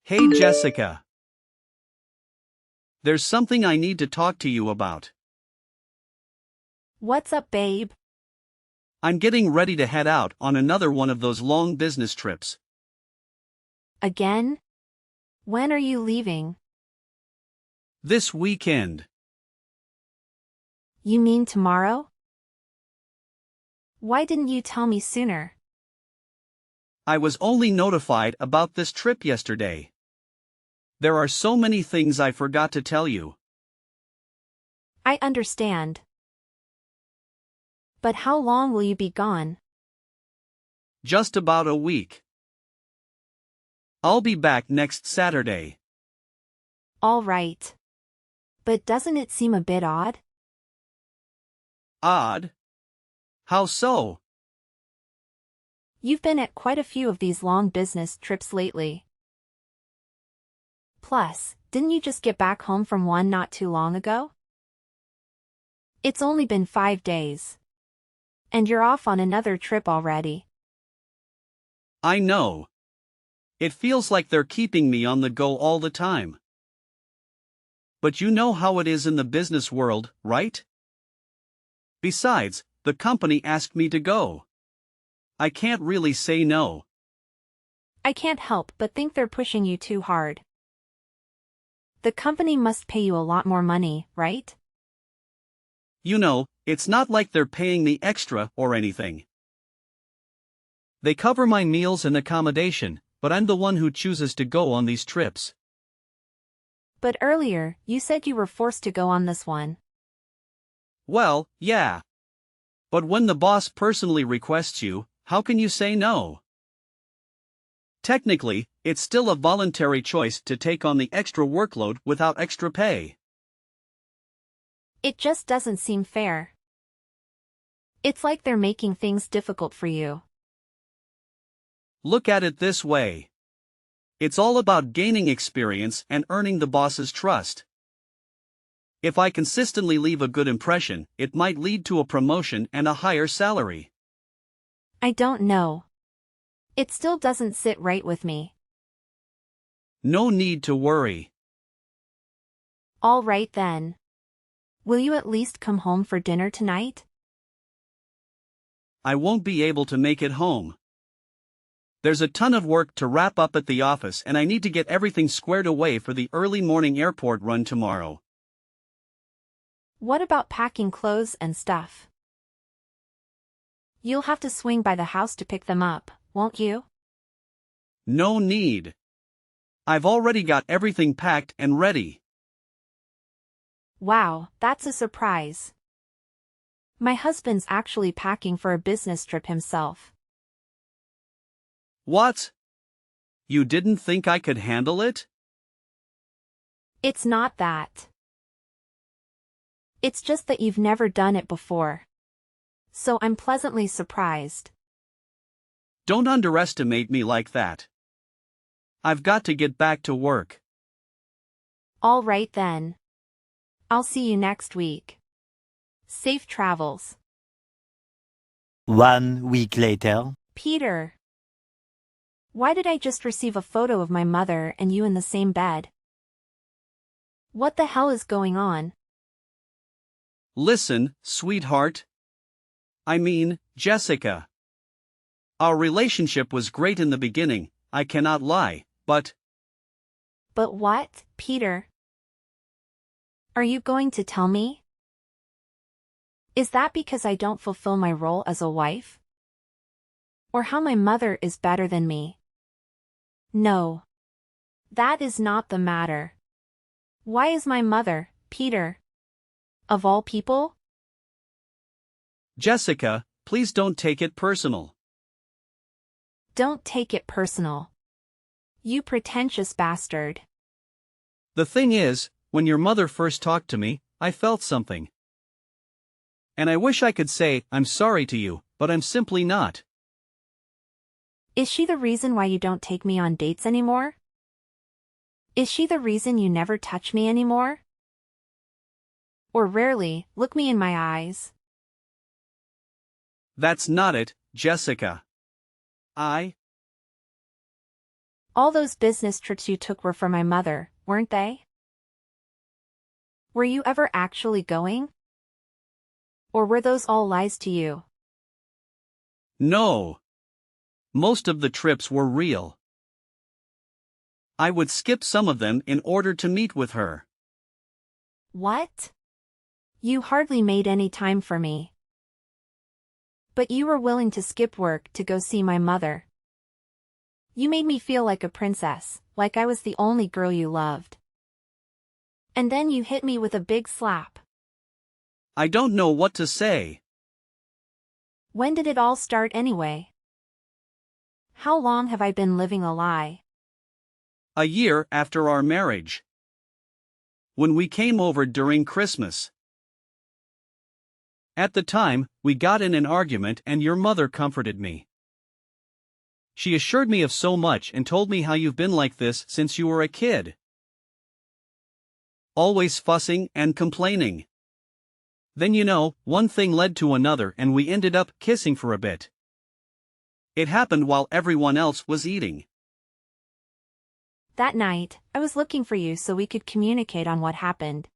Hey Jessica. There's something I need to talk to you about. What's up, babe? I'm getting ready to head out on another one of those long business trips. Again? When are you leaving? This weekend. You mean tomorrow? Why didn't you tell me sooner? I was only notified about this trip yesterday. There are so many things I forgot to tell you. I understand. But how long will you be gone? Just about a week. I'll be back next Saturday. All right. But doesn't it seem a bit odd? Odd? How so? You've been at quite a few of these long business trips lately. Plus, didn't you just get back home from one not too long ago? It's only been 5 days. And you're off on another trip already. I know. It feels like they're keeping me on the go all the time. But you know how it is in the business world, right? Besides, the company asked me to go. I can't really say no. I can't help but think they're pushing you too hard. The company must pay you a lot more money, right? You know, it's not like they're paying me extra or anything. They cover my meals and accommodation, but I'm the one who chooses to go on these trips. But earlier, you said you were forced to go on this one. Well, yeah. But when the boss personally requests you, how can you say no? Technically, it's still a voluntary choice to take on the extra workload without extra pay. It just doesn't seem fair. It's like they're making things difficult for you. Look at it this way. It's all about gaining experience and earning the boss's trust. If I consistently leave a good impression, it might lead to a promotion and a higher salary. I don't know. It still doesn't sit right with me. No need to worry. All right then. Will you at least come home for dinner tonight? I won't be able to make it home. There's a ton of work to wrap up at the office and I need to get everything squared away for the early morning airport run tomorrow. What about packing clothes and stuff? You'll have to swing by the house to pick them up, won't you? No need. I've already got everything packed and ready. Wow, that's a surprise. My husband's actually packing for a business trip himself. What? You didn't think I could handle it? It's not that. It's just that you've never done it before. So I'm pleasantly surprised. Don't underestimate me like that. I've got to get back to work. All right then. I'll see you next week. Safe travels. 1 week later. Peter. Why did I just receive a photo of my mother and you in the same bed? What the hell is going on? Listen, sweetheart. I mean, Jessica. Our relationship was great in the beginning, I cannot lie, but... But what, Peter? Are you going to tell me? Is that because I don't fulfill my role as a wife? Or how my mother is better than me? No. That is not the matter. Why is my mother, Peter? Of all people? Jessica, please don't take it personal. Don't take it personal. You pretentious bastard. The thing is, when your mother first talked to me, I felt something. And I wish I could say, I'm sorry to you, but I'm simply not. Is she the reason why you don't take me on dates anymore? Is she the reason you never touch me anymore? Or rarely look me in my eyes? That's not it, Jessica. All those business trips you took were for my mother, weren't they? Were you ever actually going? Or were those all lies to you? No. Most of the trips were real. I would skip some of them in order to meet with her. What? You hardly made any time for me. But you were willing to skip work to go see my mother. You made me feel like a princess, like I was the only girl you loved. And then you hit me with a big slap. I don't know what to say. When did it all start anyway? How long have I been living a lie? A year after our marriage. When we came over during Christmas. At the time, we got in an argument and your mother comforted me. She assured me of so much and told me how you've been like this since you were a kid. Always fussing and complaining. Then one thing led to another and we ended up kissing for a bit. It happened while everyone else was eating. That night, I was looking for you so we could communicate on what happened.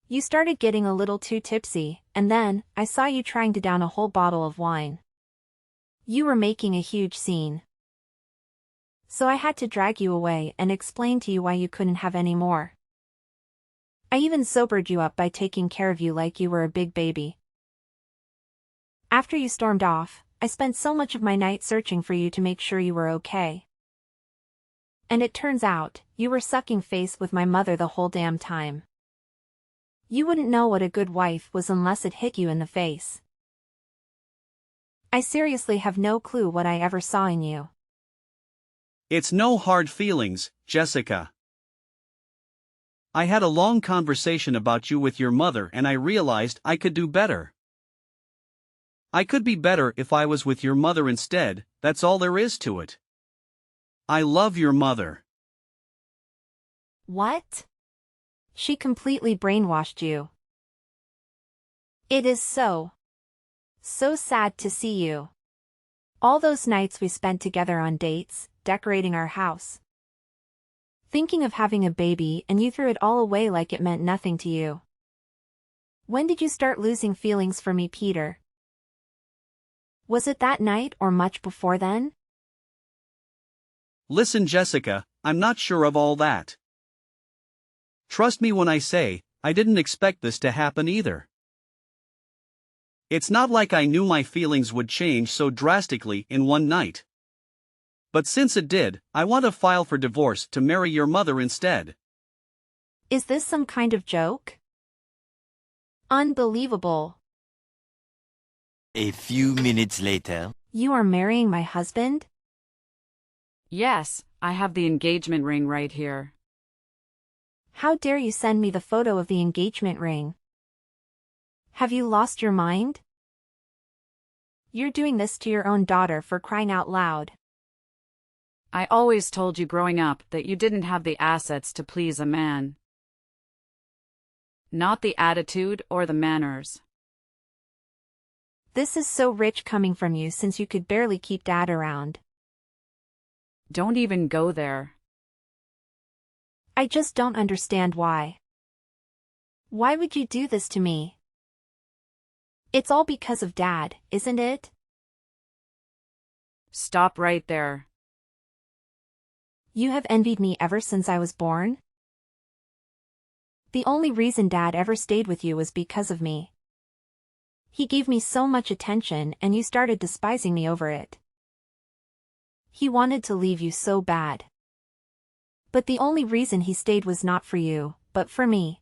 You started getting a little too tipsy, and then, I saw you trying to down a whole bottle of wine. You were making a huge scene. So I had to drag you away and explain to you why you couldn't have any more. I even sobered you up by taking care of you like you were a big baby. After you stormed off, I spent so much of my night searching for you to make sure you were okay. And it turns out, you were sucking face with my mother the whole damn time. You wouldn't know what a good wife was unless it hit you in the face. I seriously have no clue what I ever saw in you. It's no hard feelings, Jessica. I had a long conversation about you with your mother and I realized I could do better. I could be better if I was with your mother instead, that's all there is to it. I love your mother. What? She completely brainwashed you. It is so sad to see you. All those nights we spent together on dates, decorating our house. Thinking of having a baby and you threw it all away like it meant nothing to you. When did you start losing feelings for me, Peter? Was it that night or much before then? Listen, Jessica, I'm not sure of all that. Trust me when I say, I didn't expect this to happen either. It's not like I knew my feelings would change so drastically in one night. But since it did, I want to file for divorce to marry your mother instead. Is this some kind of joke? Unbelievable. A few minutes later. You are marrying my husband? Yes, I have the engagement ring right here. How dare you send me the photo of the engagement ring? Have you lost your mind? You're doing this to your own daughter, for crying out loud. I always told you growing up that you didn't have the assets to please a man. Not the attitude or the manners. This is so rich coming from you since you could barely keep Dad around. Don't even go there. I just don't understand why. Why would you do this to me? It's all because of Dad, isn't it? Stop right there. You have envied me ever since I was born? The only reason Dad ever stayed with you was because of me. He gave me so much attention and you started despising me over it. He wanted to leave you so bad. But the only reason he stayed was not for you, but for me.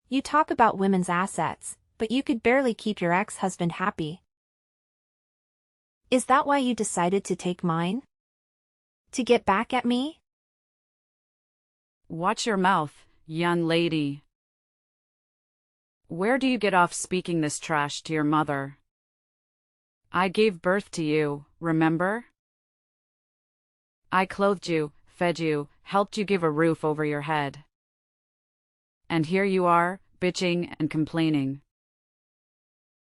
You talk about women's assets, but you could barely keep your ex-husband happy. Is that why you decided to take mine? To get back at me? Watch your mouth, young lady. Where do you get off speaking this trash to your mother? I gave birth to you, remember? I clothed you, fed you, helped you give a roof over your head. And here you are, bitching and complaining.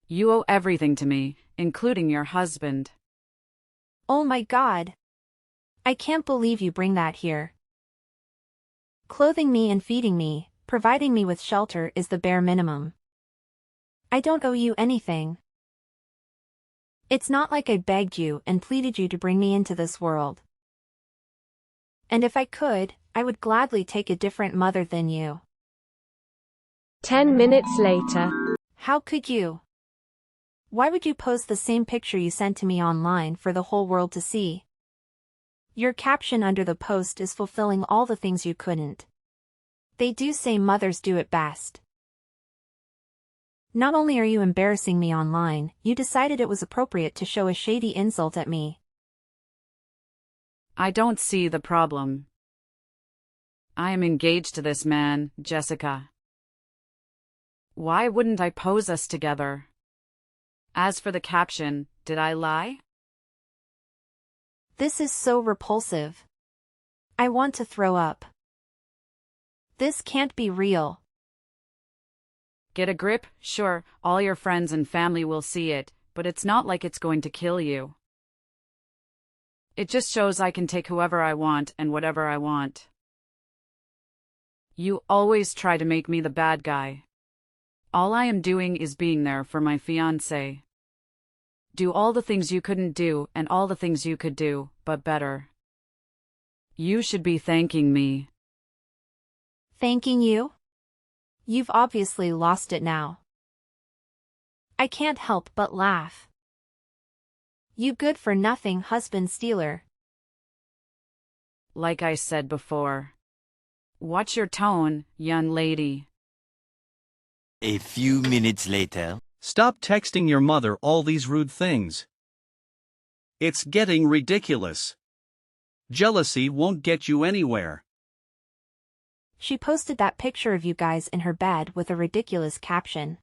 You owe everything to me, including your husband. Oh my God. I can't believe you bring that here. Clothing me and feeding me, providing me with shelter is the bare minimum. I don't owe you anything. It's not like I begged you and pleaded you to bring me into this world. And if I could, I would gladly take a different mother than you. 10 minutes later. How could you? Why would you post the same picture you sent to me online for the whole world to see? Your caption under the post is fulfilling all the things you couldn't. They do say mothers do it best. Not only are you embarrassing me online, you decided it was appropriate to show a shady insult at me. I don't see the problem. I am engaged to this man, Jessica. Why wouldn't I pose us together? As for the caption, did I lie? This is so repulsive. I want to throw up. This can't be real. Get a grip? Sure, all your friends and family will see it, but it's not like it's going to kill you. It just shows I can take whoever I want and whatever I want. You always try to make me the bad guy. All I am doing is being there for my fiancé. Do all the things you couldn't do and all the things you could do, but better. You should be thanking me. Thanking you? You've obviously lost it now. I can't help but laugh. You good-for-nothing husband stealer. Like I said before. Watch your tone, young lady. A few minutes later. Stop texting your mother all these rude things. It's getting ridiculous. Jealousy won't get you anywhere. She posted that picture of you guys in her bed with a ridiculous caption.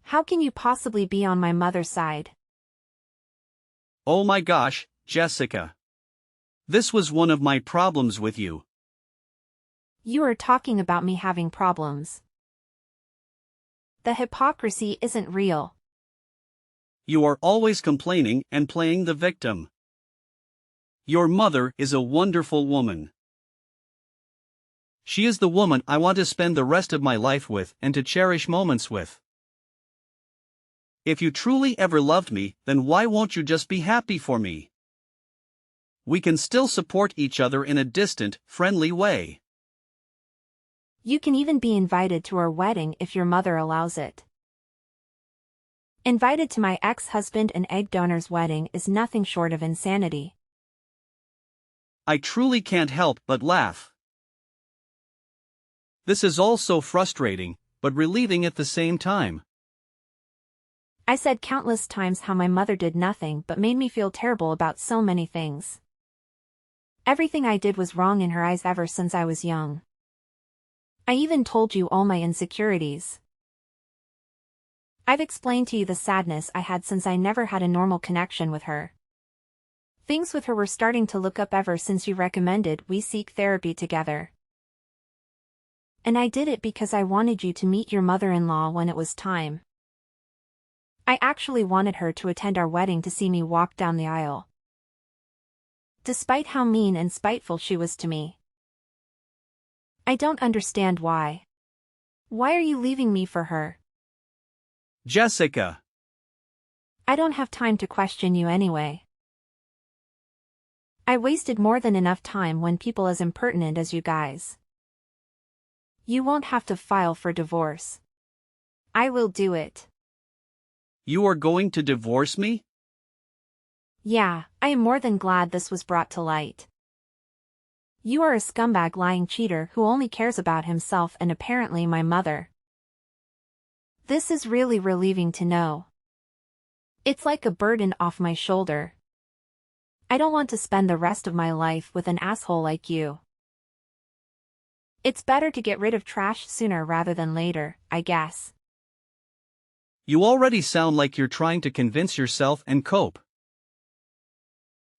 How can you possibly be on my mother's side? Oh my gosh, Jessica. This was one of my problems with you. You are talking about me having problems. The hypocrisy isn't real. You are always complaining and playing the victim. Your mother is a wonderful woman. She is the woman I want to spend the rest of my life with and to cherish moments with. If you truly ever loved me, then why won't you just be happy for me? We can still support each other in a distant, friendly way. You can even be invited to our wedding if your mother allows it. Invited to my ex-husband and egg donor's wedding is nothing short of insanity. I truly can't help but laugh. This is all so frustrating, but relieving at the same time. I said countless times how my mother did nothing but made me feel terrible about so many things. Everything I did was wrong in her eyes ever since I was young. I even told you all my insecurities. I've explained to you the sadness I had since I never had a normal connection with her. Things with her were starting to look up ever since you recommended we seek therapy together. And I did it because I wanted you to meet your mother-in-law when it was time. I actually wanted her to attend our wedding to see me walk down the aisle. Despite how mean and spiteful she was to me. I don't understand why. Why are you leaving me for her? Jessica. I don't have time to question you anyway. I wasted more than enough time when people as impertinent as you guys. You won't have to file for divorce. I will do it. You are going to divorce me? Yeah, I am more than glad this was brought to light. You are a scumbag lying cheater who only cares about himself and apparently my mother. This is really relieving to know. It's like a burden off my shoulder. I don't want to spend the rest of my life with an asshole like you. It's better to get rid of trash sooner rather than later, I guess. You already sound like you're trying to convince yourself and cope.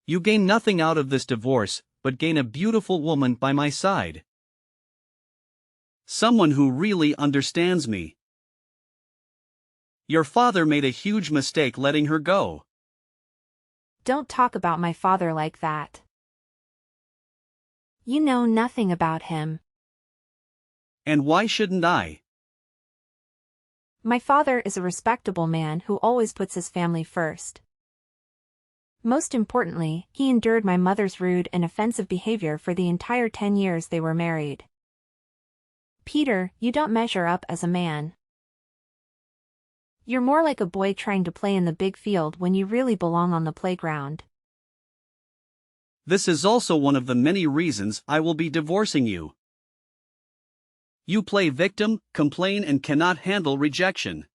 You gain nothing out of this divorce, but gain a beautiful woman by my side. Someone who really understands me. Your father made a huge mistake letting her go. Don't talk about my father like that. You know nothing about him. And why shouldn't I? My father is a respectable man who always puts his family first. Most importantly, he endured my mother's rude and offensive behavior for the entire 10 years they were married. Peter, you don't measure up as a man. You're more like a boy trying to play in the big field when you really belong on the playground. This is also one of the many reasons I will be divorcing you. You play victim, complain, and cannot handle rejection.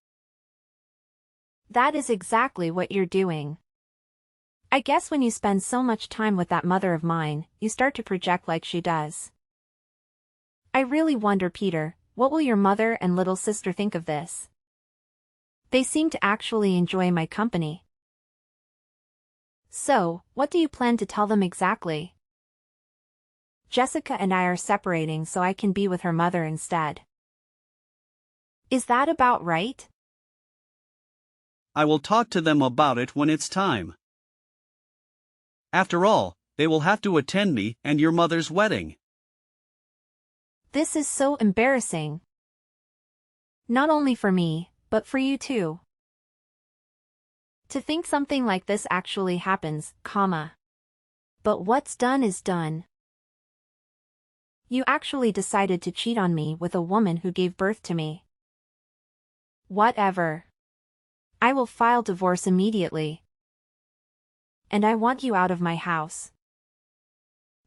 That is exactly what you're doing. I guess when you spend so much time with that mother of mine, you start to project like she does. I really wonder, Peter, what will your mother and little sister think of this? They seem to actually enjoy my company. So, what do you plan to tell them exactly? Jessica and I are separating so I can be with her mother instead. Is that about right? I will talk to them about it when it's time. After all, they will have to attend me and your mother's wedding. This is so embarrassing. Not only for me, but for you too. To think something like this actually happens, comma. But what's done is done. You actually decided to cheat on me with a woman who gave birth to me. Whatever. I will file divorce immediately. And I want you out of my house.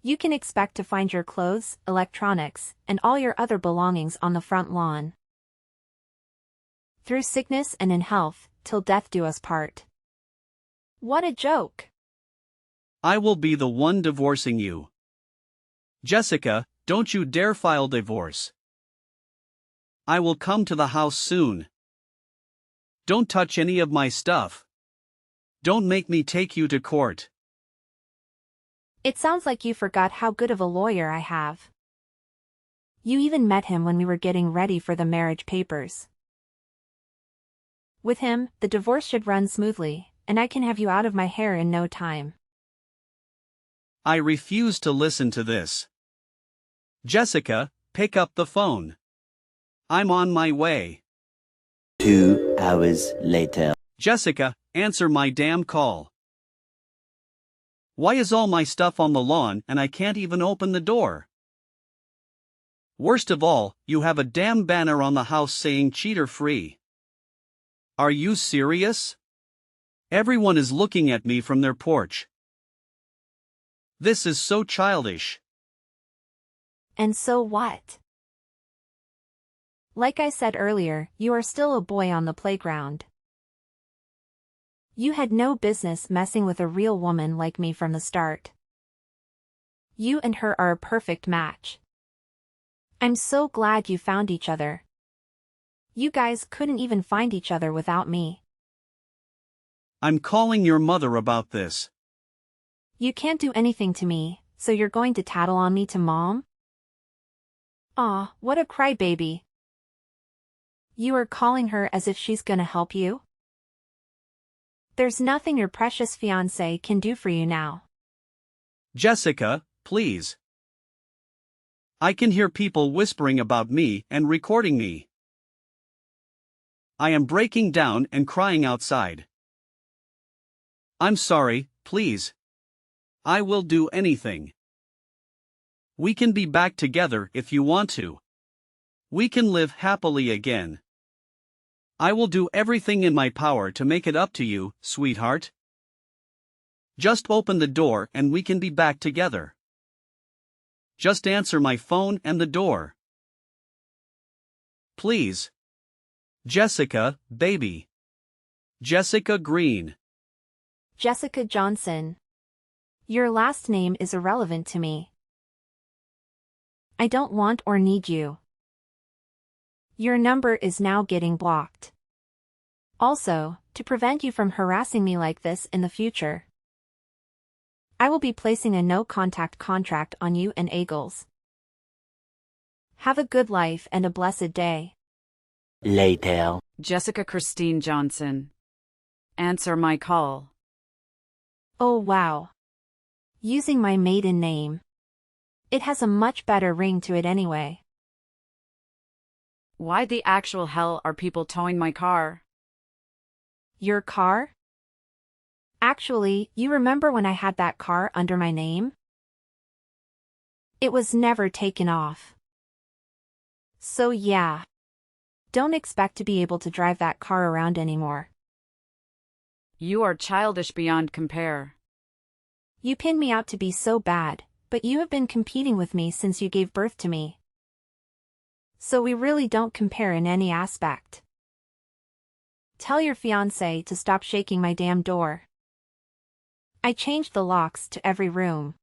You can expect to find your clothes, electronics, and all your other belongings on the front lawn. Through sickness and in health, till death do us part. What a joke! I will be the one divorcing you. Jessica, don't you dare file divorce. I will come to the house soon. Don't touch any of my stuff. Don't make me take you to court. It sounds like you forgot how good of a lawyer I have. You even met him when we were getting ready for the marriage papers. With him, the divorce should run smoothly, and I can have you out of my hair in no time. I refuse to listen to this. Jessica, pick up the phone. I'm on my way. 2 hours later. Jessica, answer my damn call. Why is all my stuff on the lawn and I can't even open the door? Worst of all, you have a damn banner on the house saying cheater free. Are you serious? Everyone is looking at me from their porch. This is so childish. And so what? Like I said earlier, you are still a boy on the playground. You had no business messing with a real woman like me from the start. You and her are a perfect match. I'm so glad you found each other. You guys couldn't even find each other without me. I'm calling your mother about this. You can't do anything to me, so you're going to tattle on me to Mom? Aw, what a crybaby. You are calling her as if she's gonna help you? There's nothing your precious fiancé can do for you now. Jessica, please. I can hear people whispering about me and recording me. I am breaking down and crying outside. I'm sorry, please. I will do anything. We can be back together if you want to. We can live happily again. I will do everything in my power to make it up to you, sweetheart. Just open the door and we can be back together. Just answer my phone and the door. Please. Jessica, baby. Jessica Green. Jessica Johnson. Your last name is irrelevant to me. I don't want or need you. Your number is now getting blocked. Also, to prevent you from harassing me like this in the future, I will be placing a no-contact contract on you and Eagles. Have a good life and a blessed day. Later. Jessica Christine Johnson. Answer my call. Oh wow. Using my maiden name. It has a much better ring to it anyway. Why the actual hell are people towing my car? Your car? Actually, you remember when I had that car under my name? It was never taken off. So yeah. Don't expect to be able to drive that car around anymore. You are childish beyond compare. You pinned me out to be so bad, but you have been competing with me since you gave birth to me. So we really don't compare in any aspect. Tell your fiancé to stop shaking my damn door. I changed the locks to every room.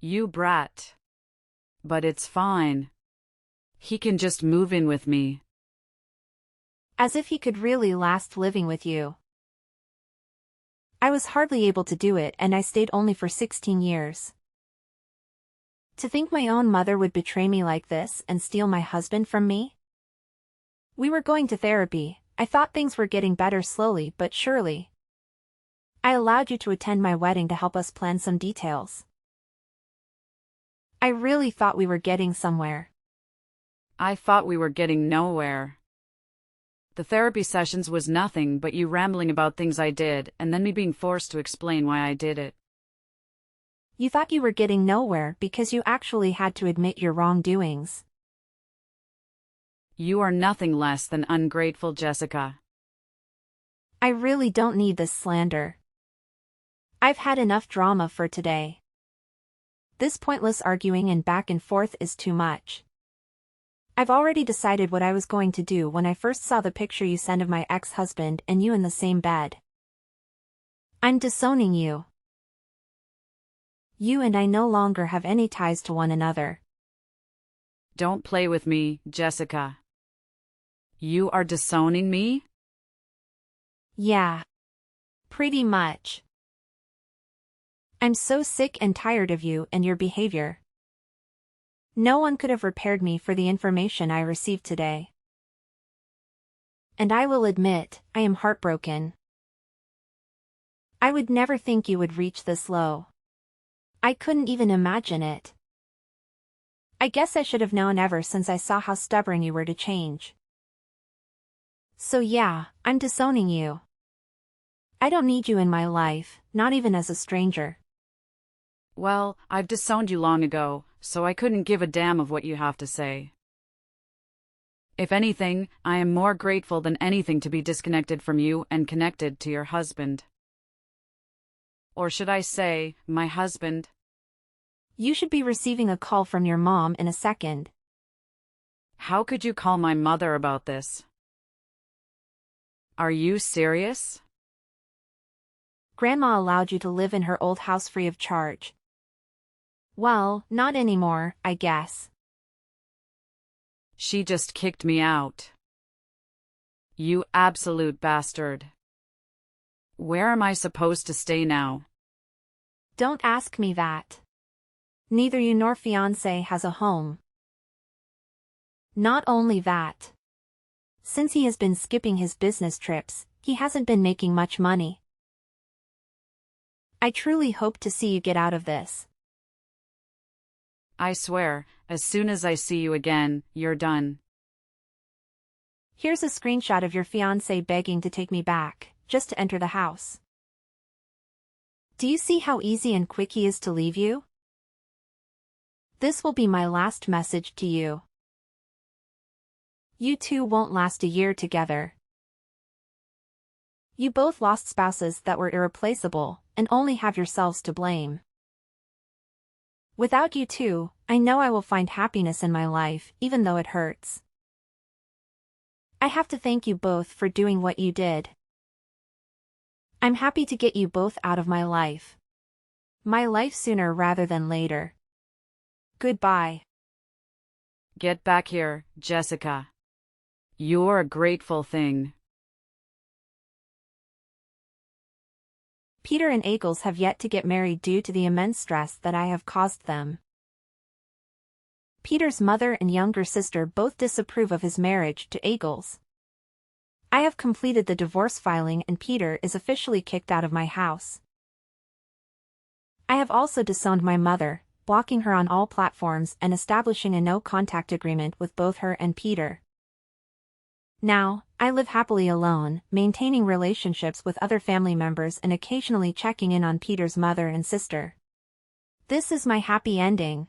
You brat. But it's fine. He can just move in with me. As if he could really last living with you. I was hardly able to do it, and I stayed only for 16 years. To think my own mother would betray me like this and steal my husband from me? We were going to therapy. I thought things were getting better slowly but surely. I allowed you to attend my wedding to help us plan some details. I really thought we were getting somewhere. I thought we were getting nowhere. The therapy sessions was nothing but you rambling about things I did and then me being forced to explain why I did it. You thought you were getting nowhere because you actually had to admit your wrongdoings. You are nothing less than ungrateful, Jessica. I really don't need this slander. I've had enough drama for today. This pointless arguing and back and forth is too much. I've already decided what I was going to do when I first saw the picture you sent of my ex-husband and you in the same bed. I'm disowning you. You and I no longer have any ties to one another. Don't play with me, Jessica. You are disowning me? Yeah. Pretty much. I'm so sick and tired of you and your behavior. No one could have repaired me for the information I received today. And I will admit, I am heartbroken. I would never think you would reach this low. I couldn't even imagine it. I guess I should have known ever since I saw how stubborn you were to change. So yeah, I'm disowning you. I don't need you in my life, not even as a stranger. Well, I've disowned you long ago, so I couldn't give a damn of what you have to say. If anything, I am more grateful than anything to be disconnected from you and connected to your husband. Or should I say, my husband? You should be receiving a call from your mom in a second. How could you call my mother about this? Are you serious? Grandma allowed you to live in her old house free of charge. Well, not anymore, I guess. She just kicked me out. You absolute bastard. Where am I supposed to stay now? Don't ask me that. Neither you nor fiancé has a home. Not only that. Since he has been skipping his business trips, he hasn't been making much money. I truly hope to see you get out of this. I swear, as soon as I see you again, you're done. Here's a screenshot of your fiancé begging to take me back, just to enter the house. Do you see how easy and quick he is to leave you? This will be my last message to you. You two won't last a year together. You both lost spouses that were irreplaceable, and only have yourselves to blame. Without you two, I know I will find happiness in my life, even though it hurts. I have to thank you both for doing what you did. I'm happy to get you both out of my life. My life sooner rather than later. Goodbye. Get back here, Jessica. You're a grateful thing. Peter and Egils have yet to get married due to the immense stress that I have caused them. Peter's mother and younger sister both disapprove of his marriage to Egils. I have completed the divorce filing and Peter is officially kicked out of my house. I have also disowned my mother, blocking her on all platforms and establishing a no-contact agreement with both her and Peter. Now, I live happily alone, maintaining relationships with other family members and occasionally checking in on Peter's mother and sister. This is my happy ending.